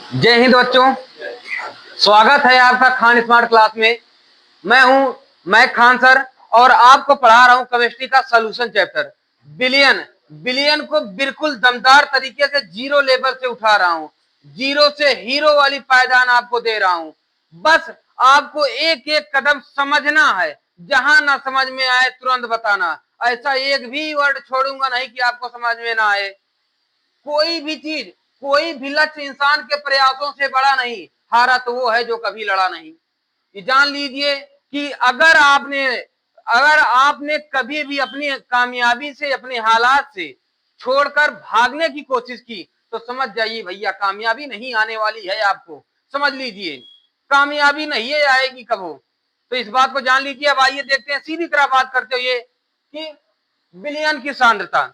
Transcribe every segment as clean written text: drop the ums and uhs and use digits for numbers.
जय हिंद बच्चों। स्वागत है आपका खान स्मार्ट क्लास में। मैं खान सर और आपको पढ़ा रहा हूं केमिस्ट्री का सॉल्यूशन चैप्टर। बिलियन बिलियन को बिल्कुल दमदार तरीके से जीरो लेवल से उठा रहा हूं। जीरो से हीरो वाली पायदान आपको दे रहा हूं। बस आपको एक एक कदम समझना है। जहां ना समझ में आए तुरंत बताना। ऐसा एक भी वर्ड छोड़ूंगा नहीं कि आपको समझ में ना आए। कोई भी चीज, कोई भी लक्ष्य इंसान के प्रयासों से बड़ा नहीं। हारा तो वो है जो कभी लड़ा नहीं। ये जान लीजिए कि अगर आपने कभी भी अपनी कामयाबी से, अपने हालात से छोड़कर भागने की कोशिश की तो समझ जाइए भैया कामयाबी नहीं आने वाली है। आपको समझ लीजिए कामयाबी नहीं है आएगी कब हो। तो इस बात को जान लीजिए। अब आइए देखते हैं सीधी तरह बात करते हुए कि बिलियन की सांद्रता।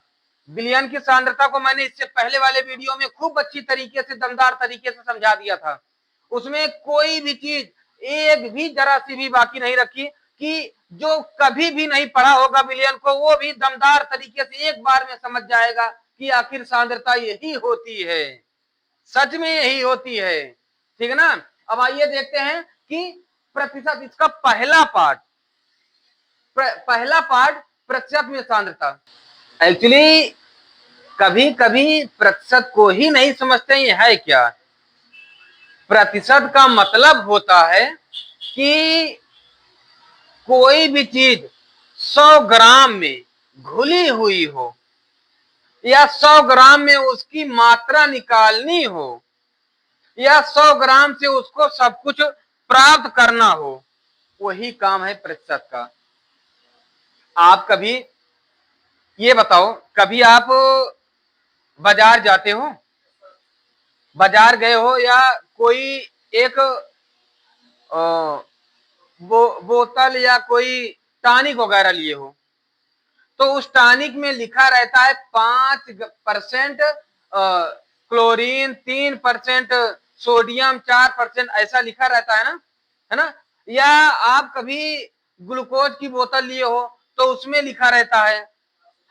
बिलियन की सांद्रता को मैंने इससे पहले वाले वीडियो में खूब अच्छी तरीके से, दमदार तरीके से समझा दिया था। उसमें कोई भी चीज एक भी जरा सी भी बाकी नहीं रखी कि जो कभी भी नहीं पढ़ा होगा बिलियन को वो भी दमदार तरीके से एक बार में समझ जाएगा कि आखिर सांद्रता यही होती है। सच में यही होती है। ठीक है ना। अब आइए देखते हैं कि प्रतिशत, इसका पहला पार्ट प्रतिशत में सांद्रता। एक्चुअली कभी कभी प्रतिशत को ही नहीं समझते ये है क्या। प्रतिशत का मतलब होता है कि कोई भी चीज 100 ग्राम में घुली हुई हो या 100 ग्राम में उसकी मात्रा निकालनी हो या 100 ग्राम से उसको सब कुछ प्राप्त करना हो, वही काम है प्रतिशत का। आप कभी ये बताओ, कभी आप बाजार जाते हो, बाजार गए हो या कोई एक बोतल या कोई टॉनिक वगैरह लिए हो तो उस टॉनिक में लिखा रहता है 5% क्लोरीन, 3% सोडियम, 4% ऐसा लिखा रहता है ना। या आप कभी ग्लूकोज की बोतल लिए हो तो उसमें लिखा रहता है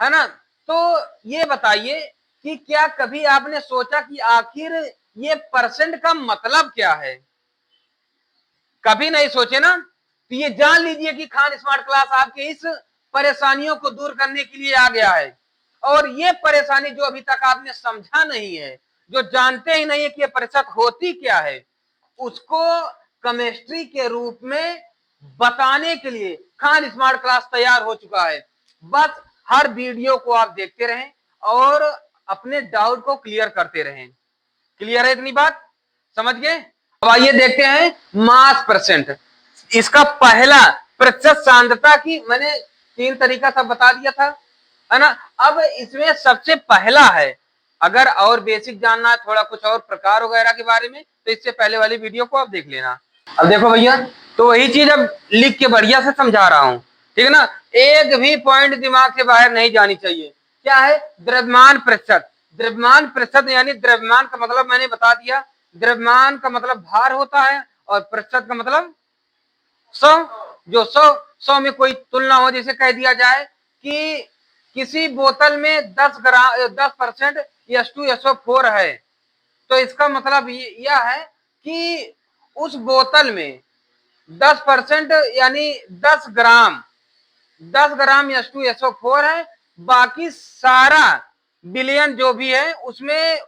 ना। तो ये बताइए कि क्या कभी आपने सोचा कि आखिर ये परसेंट का मतलब क्या है। कभी नहीं सोचे ना। तो ये जान लीजिए कि खान स्मार्ट क्लास आपके इस परेशानियों को दूर करने के लिए आ गया है। और ये परेशानी जो अभी तक आपने समझा नहीं है, जो जानते ही नहीं है कि ये प्रतिशत होती क्या है, उसको केमिस्ट्री के रूप में बताने के लिए खान स्मार्ट क्लास तैयार हो चुका है। बस हर वीडियो को आप देखते रहें और अपने डाउट को क्लियर करते रहें। क्लियर है इतनी बात, समझ गए। अब आइए देखते हैं मास परसेंट। इसका पहला प्रतिशत सांद्रता की मैंने 3 तरीका सब बता दिया था, है ना। अब इसमें सबसे पहला है, अगर और बेसिक जानना है थोड़ा कुछ और प्रकार वगैरह के बारे में तो इससे पहले वाली वीडियो को आप देख लेना। अब देखो भैया, तो वही चीज अब लिख के बढ़िया से समझा रहा हूं, ठीक है ना। एक भी पॉइंट दिमाग से बाहर नहीं जानी चाहिए। क्या है द्रव्यमान प्रतिशत। द्रव्यमान प्रतिशत यानी द्रव्यमान का मतलब मैंने बता दिया। द्रव्यमान का मतलब भार होता है और प्रतिशत का मतलब 100। जो 100 में कोई तुलना हो, जैसे कह दिया जाए कि किसी बोतल में 10% H2SO4 है तो इसका मतलब यह है कि उस बोतल में 10% यानी 10 ग्राम H2SO4 है। बाकी सारा बिलियन जो भी है उसमें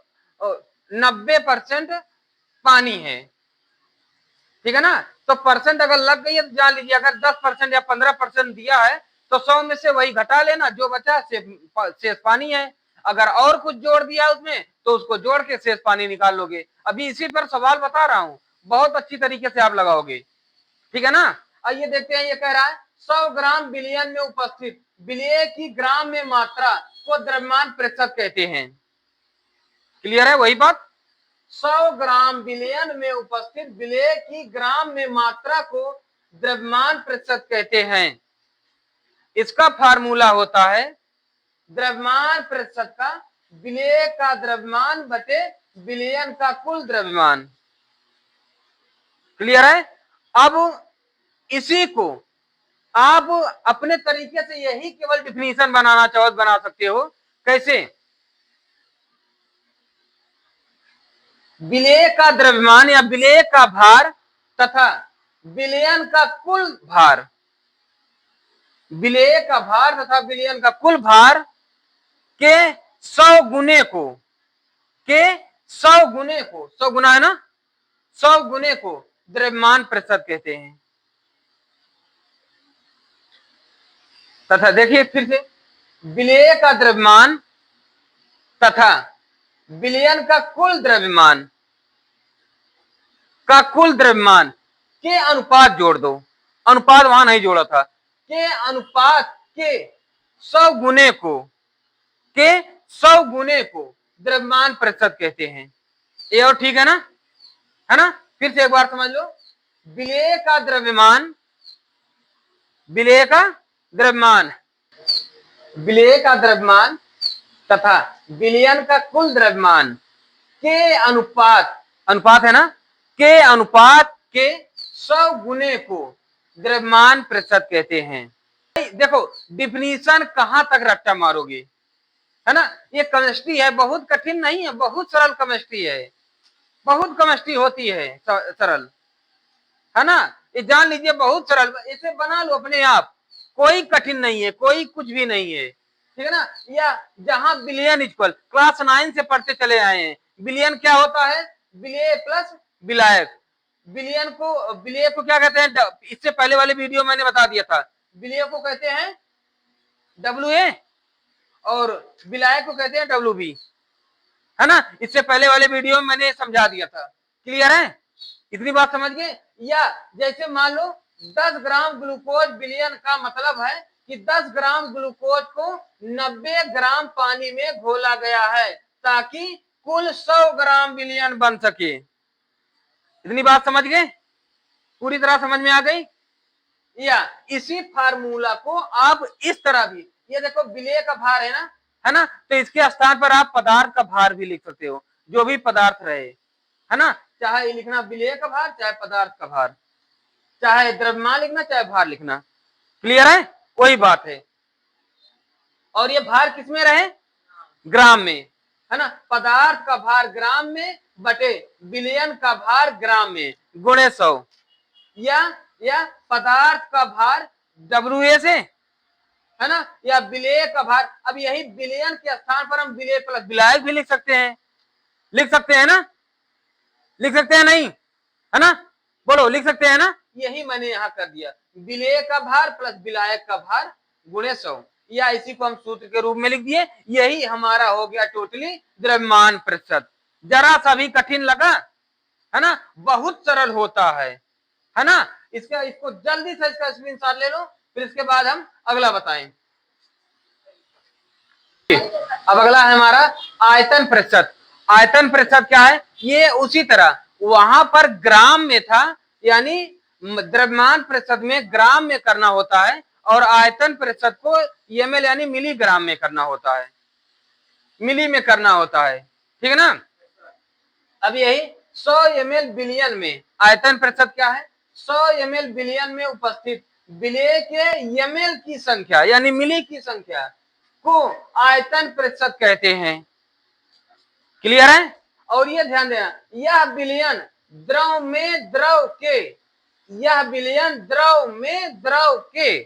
90% पानी है। ठीक है ना। तो परसेंट अगर लग गई है तो जान लीजिए अगर 10% या 15% दिया है तो 100 में से वही घटा लेना, जो बचा शेष पानी है। अगर और कुछ जोड़ दिया उसमें तो उसको जोड़ के शेष पानी निकाल लोगे। अभी इसी पर सवाल बता रहा हूं, बहुत अच्छी तरीके से आप लगाओगे। ठीक है ना। आइए देखते हैं, ये कह रहा है 100 ग्राम बिलियन में उपस्थित विलेय की ग्राम में मात्रा को द्रव्यमान प्रतिशत कहते हैं। क्लियर है वही बात। 100 ग्राम बिलियन में उपस्थित विलेय की ग्राम में मात्रा को द्रव्यमान प्रतिशत कहते हैं। इसका फार्मूला होता है द्रव्यमान प्रतिशत का विलेय का द्रव्यमान बटे बिलियन का कुल द्रव्यमान। क्लियर है। अब इसी को आप अपने तरीके से यही केवल डिफिनीशन बनाना चाहो तो बना सकते हो। कैसे। विलेय का द्रव्यमान या विलेय का भार तथा विलयन का कुल भार, विलेय का भार तथा विलयन का कुल भार के 100 गुने को, के 100 गुने को, 100 गुना है ना, 100 गुने को द्रव्यमान प्रतिशत कहते हैं। तथा देखिए फिर से, विलेय का द्रव्यमान तथा विलयन का कुल द्रव्यमान, का कुल द्रव्यमान के अनुपात जोड़ दो, अनुपात वहां नहीं जोड़ा था, के अनुपात के 100 गुने को, के 100 गुने को द्रव्यमान प्रतिशत कहते हैं। ये और ठीक है ना, फिर से एक बार समझ लो, विलेय का द्रव्यमान, विलेय का द्रव्यमान, विलेय का द्रव्यमान तथा विलयन का कुल द्रव्यमान के अनुपात, अनुपात है ना, के अनुपात के 100 गुने को द्रव्यमान प्रतिशत कहते हैं। देखो डिफिनीशन कहां तक रट्टा मारोगे, है ना, ये केमिस्ट्री है, बहुत कठिन नहीं है, बहुत सरल केमिस्ट्री है, बहुत केमिस्ट्री होती है सरल, है ना, ये जान लीजिए बहुत सरल, इसे बना लो अपने आप, कोई कठिन नहीं है, कोई कुछ भी नहीं है, ठीक है ना। या जहां बिलियन इक्वल, क्लास 9 से पढ़ते चले आए हैं, बिलियन क्या होता है, विलेय प्लस विलायक, बिलियन को, विलेय को क्या कहते हैं, इससे पहले वाले वीडियो मैंने बता दिया था, विलेय को कहते हैं WA और विलायक को कहते हैं WB, है ना, इससे पहले वाले वीडियो में मैंने समझा दिया था, क्लियर है, इतनी बात समझ गए। या जैसे मान लो 10 ग्राम ग्लूकोज विलयन का मतलब है कि 10 ग्राम ग्लूकोज को 90 ग्राम पानी में घोला गया है ताकि कुल 100 ग्राम विलयन बन सके। इतनी बात समझ गए, पूरी तरह समझ में आ गई। या इसी फार्मूला को आप इस तरह भी, ये देखो विलेय का भार है ना, तो इसके स्थान पर आप पदार्थ का भार भी लिख सकते हो, जो भी पदार्थ रहे, है ना, चाहे लिखना विलेय का भार, चाहे पदार्थ का भार, चाहे द्रव्यमान लिखना, चाहे भार लिखना, क्लियर है, वही बात है। और ये भार किसमें रहे, ग्राम में, है ना, पदार्थ का भार ग्राम में बटे विलयन का भार ग्राम में गुणे 100, या पदार्थ का भार WA से, है ना, या विलेय का भार, अब यही विलयन के स्थान पर हम विलेय प्लस विलायक भी लिख सकते हैं, लिख सकते हैं ना, लिख सकते हैं नहीं, है ना, बोलो लिख सकते हैं ना, यही मैंने यहां कर दिया, विलेय का भार प्लस विलायक का भार गुणे 100, या इसी को हम सूत्र के रूप में लिख दिए, यही हमारा हो गया टोटली द्रव्यमान प्रतिशत। जरा सा भी कठिन लगा, है ना, बहुत सरल होता है ना, इसको जल्दी से इसका स्क्रीनशॉट ले लो, फिर इसके बाद हम अगला बताएं। अब अगला है हमारा आयतन प्रतिशत। आयतन प्रतिशत क्या है, ये उसी तरह वहां पर ग्राम में था, यानी द्रव्यमान प्रतिशत में ग्राम में करना होता है, और आयतन प्रतिशत को ml यानी मिलीग्राम में करना होता है, मिली में करना होता है, ठीक है ना। अब यही 100 ml बिलियन में आयतन प्रतिशत क्या है, 100 ml बिलियन में उपस्थित विलेय के ml की संख्या यानी मिली की संख्या को आयतन प्रतिशत कहते हैं, क्लियर है। और ये ध्यान देना, यह विलयन द्रव में द्रव के, यह विलयन द्रव में द्रव के,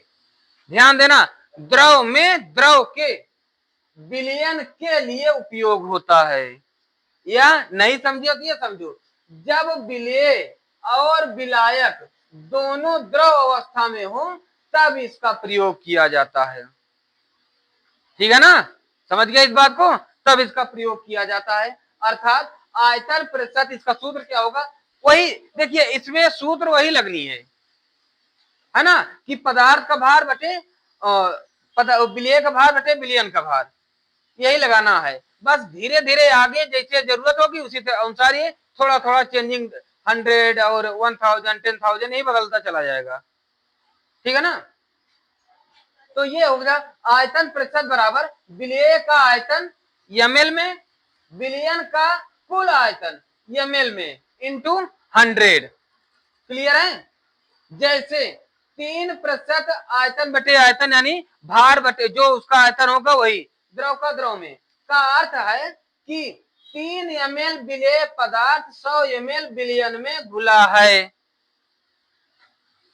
ध्यान देना, द्रव में द्रव के विलयन के लिए उपयोग होता है, या नहीं समझो तो ये समझो, जब विलेय और विलायक दोनों द्रव अवस्था में हो तब इसका प्रयोग किया जाता है, ठीक है ना, समझ गए इस बात को, तब इसका प्रयोग किया जाता है। अर्थात आयतन प्रतिशत, इसका सूत्र क्या होगा, वही देखिए, इसमें सूत्र वही लगनी है ना, कि पदार्थ का भार बटे विलेय का भार बटे विलयन का भार, यही लगाना है। बस धीरे धीरे आगे जैसे जरूरत होगी उसी अनुसार ये थोड़ा थोड़ा चेंजिंग 100 और 1000 10,000 यही बदलता चला जाएगा, ठीक है ना। तो ये हो गया आयतन प्रतिशत बराबर विलेय का आयतन ml में, विलयन का कुल आयतन ml में इंटू 100, क्लियर है। जैसे 3% आयतन बटे आयतन यानी भार बटे जो उसका आयतन होगा वही द्रव का द्रव में, का अर्थ है कि 3 ml विलेय पदार्थ 100 ml विलयन में घुला है।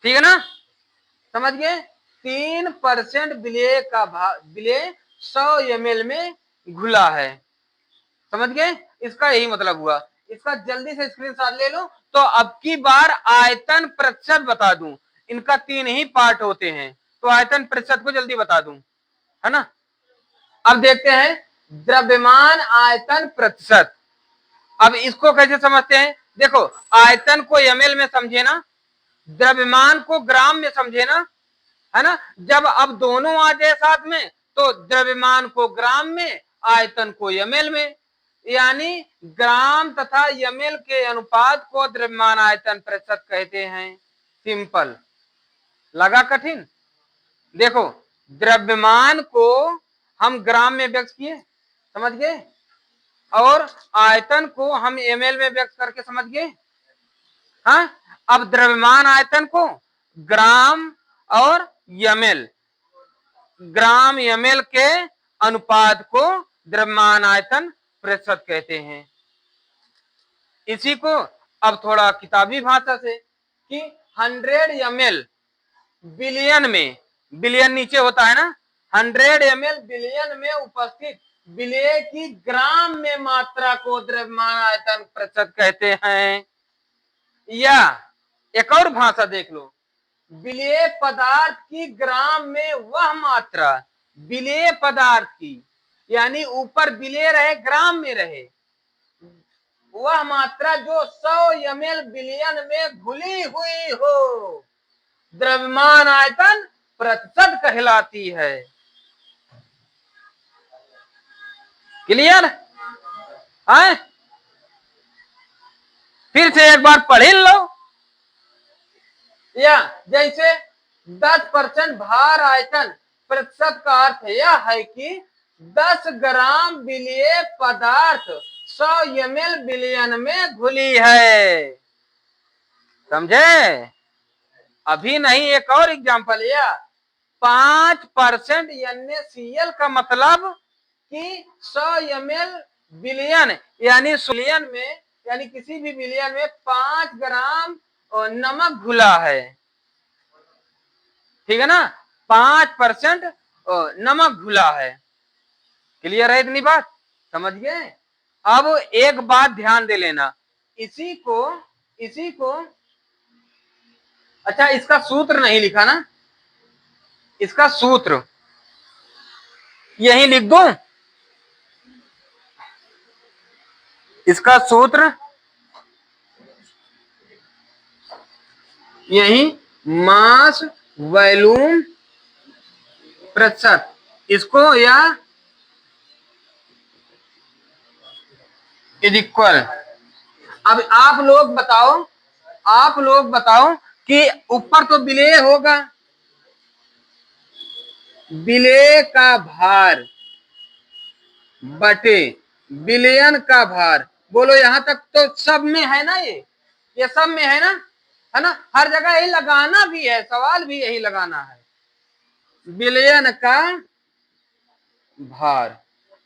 ठीक है ना, समझ गए। 3% विलेय का विलेय 100 ml में घुला है, समझ गए। इसका यही मतलब हुआ। इसका जल्दी से स्क्रीनशॉट ले लो। तो अब की बार आयतन प्रतिशत बता दूं, इनका 3 ही पार्ट होते हैं, तो आयतन प्रतिशत को जल्दी बता दूं, है ना। अब देखते हैं द्रव्यमान आयतन प्रतिशत। अब इसको कैसे समझते हैं, देखो आयतन को ml में समझे ना, द्रव्यमान को ग्राम में समझे ना, है ना। जब अब दोनों आ जाए साथ में तो द्रव्यमान को ग्राम में, आयतन को ml में, यानी ग्राम तथा ml के अनुपात को द्रव्यमान आयतन प्रतिशत कहते हैं। सिंपल, लगा कठिन। देखो द्रव्यमान को हम ग्राम में व्यक्त किए, समझ गए, और आयतन को हम ml में व्यक्त करके समझ गए। हाँ, अब द्रव्यमान आयतन को ग्राम और ml, ग्राम ml के अनुपात को द्रव्यमान आयतन प्रतिशत कहते हैं। इसी को अब थोड़ा किताबी भाषा से कि 100 ml बिलियन में, बिलियन नीचे होता है ना, 100 ml बिलियन में उपस्थित विलेय की ग्राम में मात्रा को द्रव्यमान आयतन प्रतिशत कहते हैं। या एक और भाषा देख लो, विलेय पदार्थ की ग्राम में वह मात्रा, विलेय पदार्थ की, यानी ऊपर विलेय रहे ग्राम में रहे, वह मात्रा जो 100 ml बिलियन में घुली हुई हो, द्रव्यमान आयतन प्रतिशत कहलाती है। क्लियर है? फिर से एक बार पढ़ लो। या जैसे 10% भार आयतन प्रतिशत का अर्थ यह है कि 10 ग्राम विलेय पदार्थ 100 ml बिलियन में घुली है, समझे। अभी नहीं, एक और एग्जांपल लिया। 5% NaCl का मतलब कि 100 ml बिलियन, यानी बिलियन में, यानी किसी भी बिलियन में 5 ग्राम नमक घुला है। ठीक है ना, 5% नमक घुला है। क्लियर है इतनी बात, समझ गए। अब एक बात ध्यान दे लेना, इसी को अच्छा इसका सूत्र नहीं लिखा ना, इसका सूत्र यही लिख दूं, इसका सूत्र यही, मास वॉल्यूम प्रतिशत, इसको या इज इक्वल। अब आप लोग बताओ कि ऊपर तो विलेय होगा, विलेय का भार बटे विलयन का भार, बोलो यहां तक तो सब में है ना, ये सब में है ना, हर जगह यही लगाना भी है, सवाल भी यही लगाना है, विलयन का भार।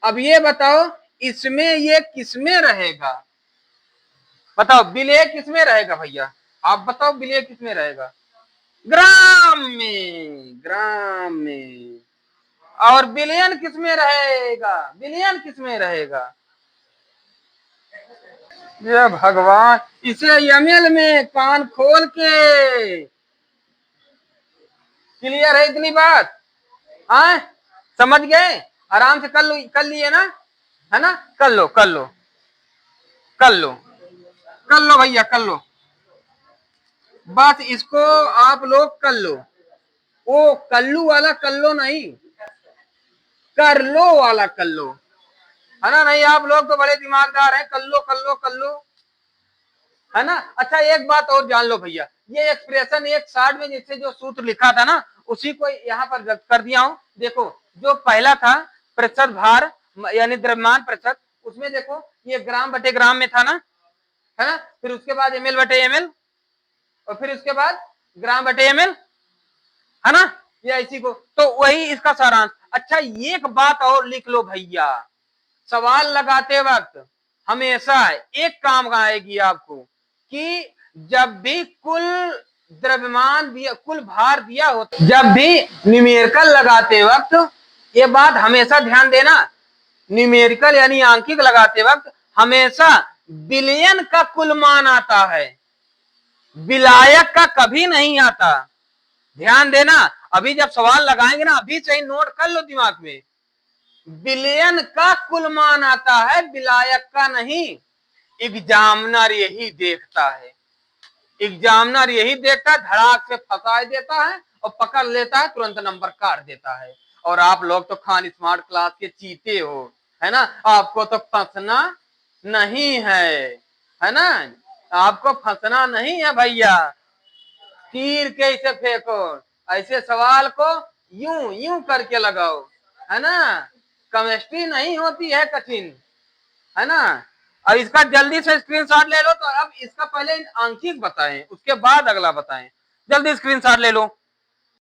अब ये बताओ इसमें ये किसमें रहेगा, बताओ विलेय किसमें रहेगा भैया, आप बताओ विलेय किसमें रहेगा, ग्राम में, ग्राम में। और बिलियन किसमें रहेगा, बिलियन किसमें रहेगा, ये भगवान, इसे एमएल में, कान खोल के। क्लियर है इतनी बात, हाँ समझ गए, आराम से कर लिए ना, है ना, कर लो कर लो कर लो कर लो भैया कर लो, बस इसको आप लोग कर लो, वो कल्लू वाला कर लो नहीं, कर लो वाला कर लो, है ना। नहीं आप लोग तो बड़े दिमागदार हैं, कर लो कर लो कर लो, है ना। अच्छा एक बात और जान लो भैया, ये एक्सप्रेशन एक साइड में जिससे जो सूत्र लिखा था ना, उसी को यहाँ पर कर दिया हूं। देखो जो पहला था प्रतिशत भार यानी द्रव्यमान प्रतिशत, उसमें देखो ये ग्राम बटे ग्राम में था ना, है ना, फिर उसके बाद ml बटे ml, और फिर उसके बाद ग्राम बटे ml, है ना, या इसी को, तो वही इसका सारांश। अच्छा एक बात और लिख लो भैया, सवाल लगाते वक्त हमेशा एक काम आएगी आपको कि जब भी कुल द्रव्यमान दिया, कुल भार दिया होता, जब भी न्यूमेरिकल लगाते वक्त ये बात हमेशा ध्यान देना, न्यूमेरिकल यानी आंकिक लगाते वक्त हमेशा बिलियन का कुल मान आता है, विलायक का कभी नहीं आता। ध्यान देना, अभी जब सवाल लगाएंगे ना, अभी चाहिए नोट कर लो दिमाग में, बिलियन का कुल मान आता है, विलायक का नहीं। एग्जामिनर यही देखता है, एग्जामिनर यही देखता है, धड़ाक से फंसा देता है और पकड़ लेता है, तुरंत नंबर काट देता है। और आप लोग तो खान स्मार्ट क्लास के चीते हो, है ना, आपको तो फंसना नहीं है ना, आपको फंसना नहीं है भैया। तीर के इसे फेंको, ऐसे सवाल को यूं यूं करके लगाओ, है ना। केमिस्ट्री नहीं होती है कठिन, है ना। अब इसका जल्दी से स्क्रीनशॉट ले लो। तो अब इसका पहले आंकिक बताएं, उसके बाद अगला बताएं। जल्दी स्क्रीनशॉट ले लो।